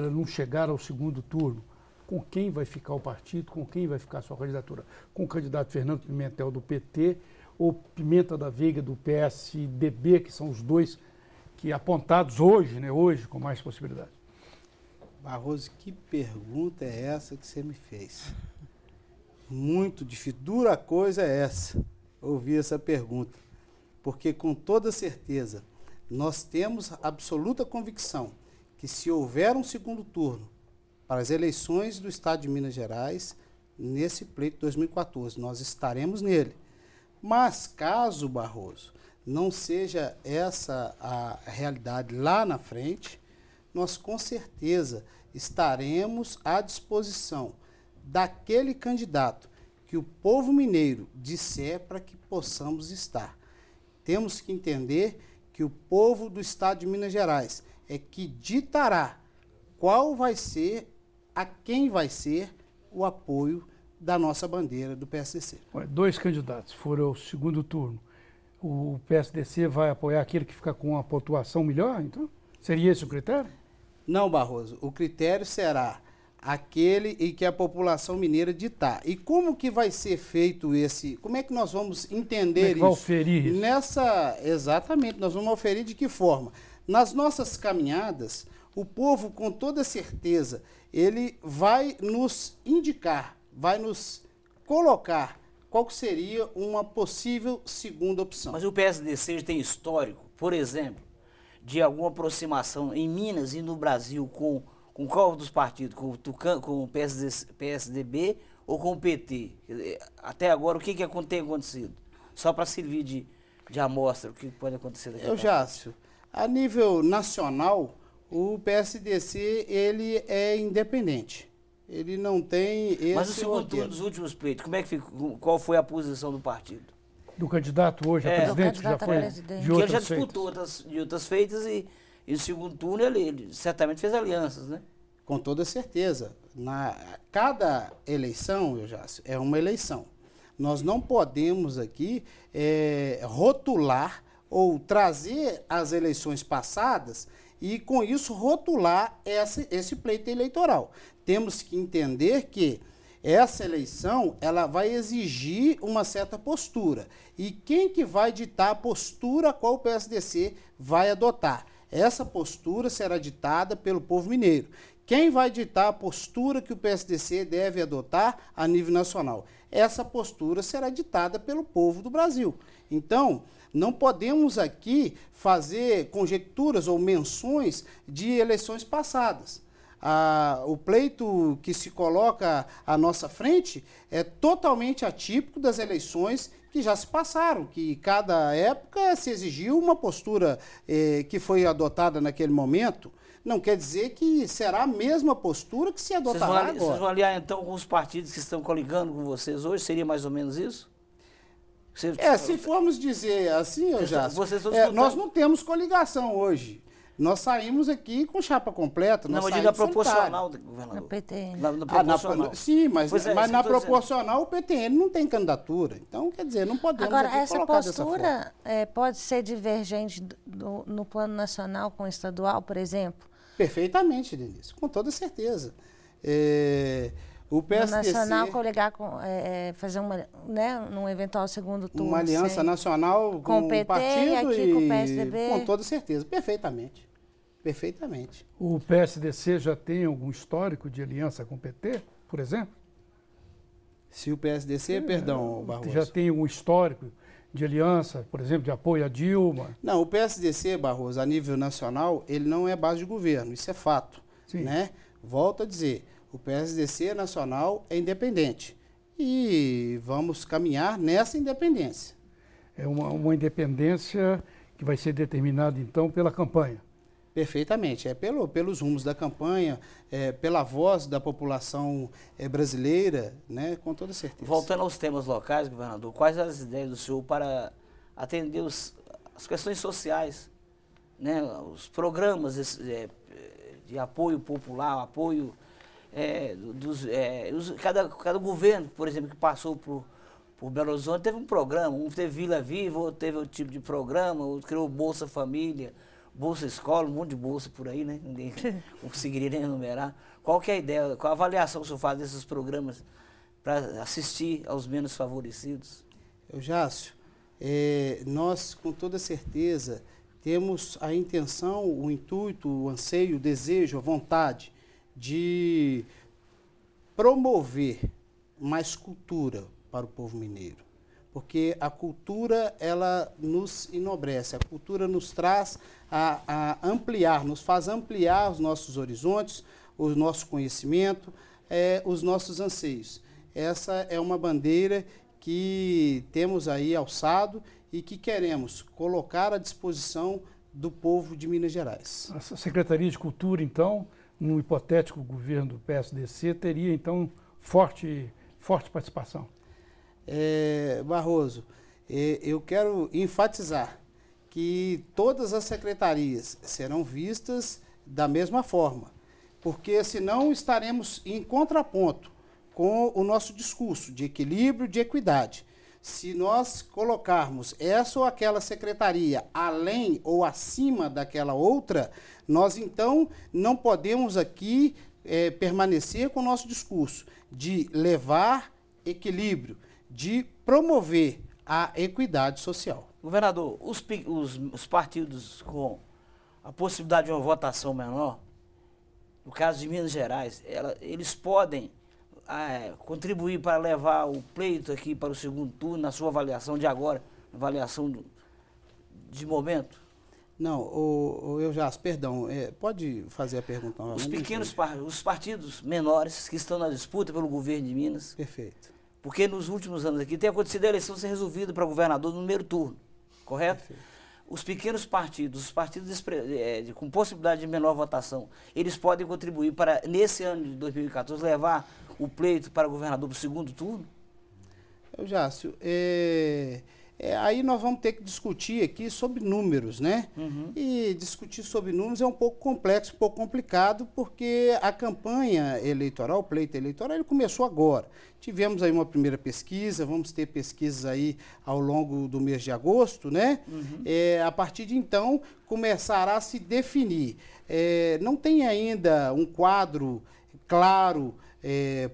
não chegar ao segundo turno, com quem vai ficar o partido, com quem vai ficar a sua candidatura? Com o candidato Fernando Pimentel do PT, ou Pimenta da Veiga do PSDB, que são os dois que apontados hoje, né, hoje com mais possibilidade. Barroso, que pergunta é essa que você me fez? Muito difícil, dura coisa é essa, ouvir essa pergunta, porque com toda certeza nós temos absoluta convicção que se houver um segundo turno para as eleições do Estado de Minas Gerais, nesse pleito 2014, nós estaremos nele. Mas, caso, Barroso, não seja essa a realidade lá na frente, nós com certeza estaremos à disposição daquele candidato que o povo mineiro disser para que possamos estar. Temos que entender que o povo do Estado de Minas Gerais é que ditará qual vai ser, a quem vai ser o apoio da nossa bandeira do PSDC. Dois candidatos foram ao segundo turno. O PSDC vai apoiar aquele que fica com uma pontuação melhor, então? Seria esse o critério? Não, Barroso. O critério será aquele em que a população mineira ditar. E como que vai ser feito esse... Como é que nós vamos entender isso? Vai oferir isso? Exatamente, nós vamos oferir de que forma? Nas nossas caminhadas, o povo, com toda certeza, ele vai nos indicar, vai nos colocar qual que seria uma possível segunda opção. Mas o PSDC tem histórico, por exemplo, de alguma aproximação em Minas e no Brasil com qual dos partidos? Com o PSDB ou com o PT? Até agora, o que tem acontecido? Só para servir de amostra, o que pode acontecer daqui a pouco. Jácio, a nível nacional, o PSDC ele é independente. Ele não tem esse... Mas no segundo turno dos últimos pleitos, qual foi a posição do partido? Do candidato hoje a presidente, que já foi de outras ele já disputou de outras feitas e no segundo turno ele certamente fez alianças, né? Com toda certeza. Cada eleição, Jácio, é uma eleição. Nós não podemos aqui rotular ou trazer as eleições passadas e, com isso, rotular esse pleito eleitoral. Temos que entender que essa eleição ela vai exigir uma certa postura. E quem que vai ditar a postura a qual o PSDC vai adotar? Essa postura será ditada pelo povo mineiro. Quem vai ditar a postura que o PSDC deve adotar a nível nacional? Essa postura será ditada pelo povo do Brasil. Então, não podemos aqui fazer conjecturas ou menções de eleições passadas. O pleito que se coloca à nossa frente é totalmente atípico das eleições que já se passaram, que cada época se exigiu uma postura que foi adotada naquele momento. Não quer dizer que será a mesma postura que se adotará agora. Vocês vão aliar então com os partidos que estão coligando com vocês hoje? Seria mais ou menos isso? Se formos dizer assim, nós não temos coligação hoje. Nós saímos aqui com chapa completa. Não, mas diga proporcional, governador. Na PTN. Na proporcional. Sim, mas na proporcional o PTN não tem candidatura. Então, quer dizer, não podemos agora, aqui essa colocar dessa postura pode ser divergente no plano nacional com o estadual, por exemplo? Perfeitamente, Denise, com toda certeza. O PSDC... No nacional coligar fazer num eventual segundo turno. Uma aliança nacional com o PT, partido e aqui com o PSDB. Com toda certeza, perfeitamente. Perfeitamente. O PSDC já tem algum histórico de aliança com o PT, por exemplo? Se o PSDC, perdão, Barroso. Já tem um histórico de aliança, por exemplo, de apoio a Dilma? Não, o PSDC, Barroso, a nível nacional, ele não é base de governo, isso é fato. Sim. Né? Volto a dizer, o PSDC nacional é independente e vamos caminhar nessa independência. É uma independência que vai ser determinada, então, pela campanha. Perfeitamente, pelos rumos da campanha, pela voz da população brasileira, né, com toda certeza. Voltando aos temas locais, governador, quais as ideias do senhor para atender as questões sociais, né, os programas de apoio popular, apoio cada governo, por exemplo, que passou por Belo Horizonte, teve um programa, um teve Vila Viva, outro teve outro tipo de programa, outro criou Bolsa Família, Bolsa Escola, um monte de bolsa por aí, né? Ninguém conseguiria nem enumerar. Qual que é a ideia, qual a avaliação que o senhor faz desses programas para assistir aos menos favorecidos? Jácio, nós com toda certeza temos a intenção, o intuito, o anseio, o desejo, a vontade de promover mais cultura para o povo mineiro. Porque a cultura, ela nos enobrece, a cultura nos traz a ampliar, nos faz ampliar os nossos horizontes, o nosso conhecimento, os nossos anseios. Essa é uma bandeira que temos aí alçado e que queremos colocar à disposição do povo de Minas Gerais. A Secretaria de Cultura, então, num hipotético governo do PSDC, teria, então, forte participação. Barroso, eu quero enfatizar que todas as secretarias serão vistas da mesma forma, porque senão estaremos em contraponto com o nosso discurso de equilíbrio, de equidade. Se nós colocarmos essa ou aquela secretaria além ou acima daquela outra, nós então não podemos aqui permanecer com o nosso discurso de levar equilíbrio, de promover a equidade social. Governador, os partidos com a possibilidade de uma votação menor, no caso de Minas Gerais, eles podem contribuir para levar o pleito aqui para o segundo turno, na sua avaliação de agora, avaliação de momento? Não, Eujácio, perdão, pode fazer a pergunta novamente? Os partidos menores que estão na disputa pelo governo de Minas. Perfeito. Porque nos últimos anos aqui tem acontecido a eleição ser resolvida para governador no primeiro turno, correto? Perfeito. Os pequenos partidos, os partidos com possibilidade de menor votação, eles podem contribuir para, nesse ano de 2014, levar o pleito para governador para o segundo turno? Eujácio, aí nós vamos ter que discutir aqui sobre números, né? Uhum. E discutir sobre números é um pouco complexo, um pouco complicado, porque a campanha eleitoral, o pleito eleitoral, ele começou agora. Tivemos aí uma primeira pesquisa, vamos ter pesquisas aí ao longo do mês de agosto, né? Uhum. A partir de então, começará a se definir. Não tem ainda um quadro claro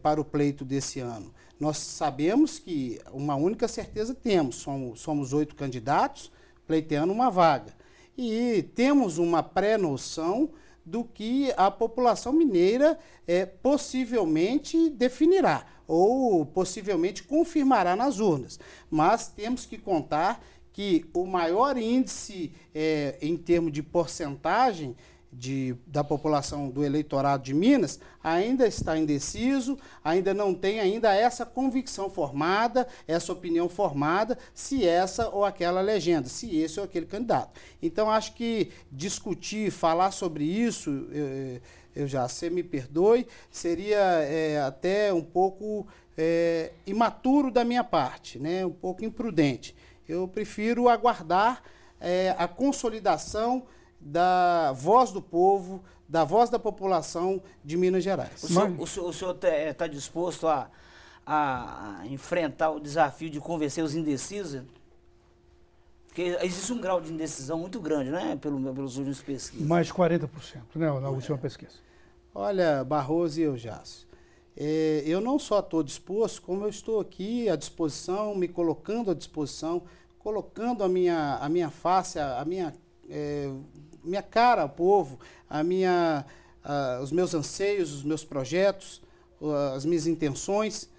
para o pleito desse ano. Nós sabemos que uma única certeza temos, somos 8 candidatos, pleiteando uma vaga. E temos uma pré-noção do que a população mineira possivelmente definirá, ou possivelmente confirmará nas urnas. Mas temos que contar que o maior índice em termos de porcentagem da população do eleitorado de Minas ainda está indeciso, ainda não tem ainda essa convicção formada, essa opinião formada, se essa ou aquela legenda, se esse ou aquele candidato. Então, acho que discutir, falar sobre isso, você me perdoe, seria até um pouco imaturo da minha parte, né? Um pouco imprudente. Eu prefiro aguardar a consolidação da voz do povo, da voz da população de Minas Gerais. O senhor está disposto a enfrentar o desafio de convencer os indecisos? Porque existe um grau de indecisão muito grande, né? Pelos últimos pesquisas. Mais de 40%, né? Na última pesquisa. Olha, Barroso e Eujácio, eu não só estou disposto, como eu estou aqui à disposição, me colocando à disposição, colocando a minha face, a minha cara ao povo, os meus anseios, os meus projetos, as minhas intenções.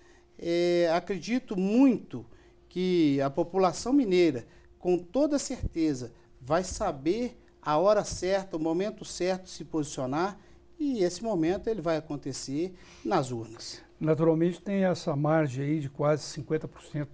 Acredito muito que a população mineira, com toda certeza, vai saber a hora certa, o momento certo de se posicionar, e esse momento ele vai acontecer nas urnas. Naturalmente tem essa margem aí de quase 50%,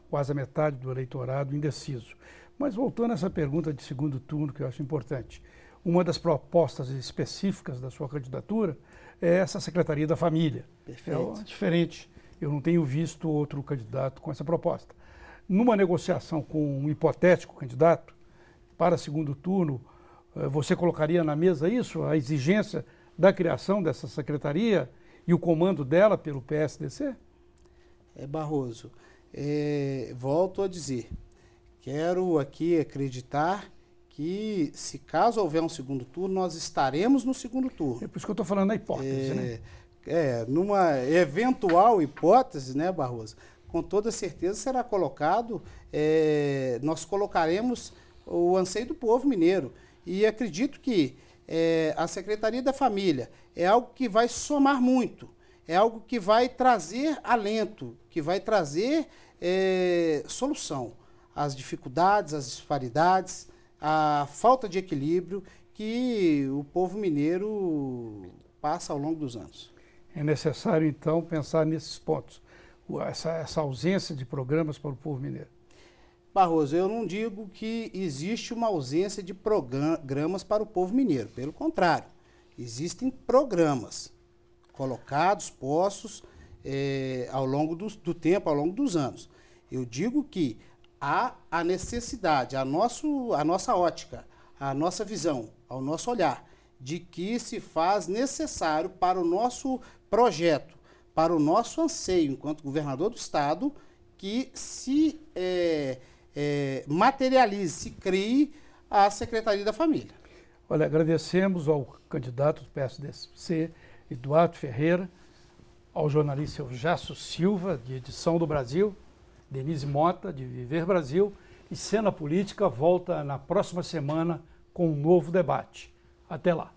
quase a metade do eleitorado indeciso. Mas voltando a essa pergunta de segundo turno, que eu acho importante, uma das propostas específicas da sua candidatura é essa Secretaria da Família. Perfeito. É diferente, eu não tenho visto outro candidato com essa proposta. Numa negociação com um hipotético candidato, para segundo turno, você colocaria na mesa isso, a exigência da criação dessa secretaria e o comando dela pelo PSDC? Barroso, volto a dizer, quero aqui acreditar que, se caso houver um segundo turno, nós estaremos no segundo turno. É por isso que eu estou falando da hipótese, né? Numa eventual hipótese, né, Barroso, com toda certeza será colocado, nós colocaremos o anseio do povo mineiro. E acredito que a Secretaria da Família é algo que vai somar muito, é algo que vai trazer alento, que vai trazer solução às dificuldades, às disparidades, à falta de equilíbrio que o povo mineiro passa ao longo dos anos. É necessário, então, pensar nesses pontos, essa ausência de programas para o povo mineiro. Barroso, eu não digo que existe uma ausência de programas para o povo mineiro, pelo contrário, existem programas colocados, postos ao longo do tempo, ao longo dos anos. Eu digo que há a necessidade, a nossa ótica, a nossa visão, ao nosso olhar, de que se faz necessário para o nosso projeto, para o nosso anseio enquanto governador do Estado, que se materialize, se crie a Secretaria da Família. Olha, agradecemos ao candidato do PSDC, Eduardo Ferreira, ao jornalista Eujácio Silva, de Edição do Brasil, Denise Mota, de Viver Brasil, e Cena Política volta na próxima semana com um novo debate. Até lá.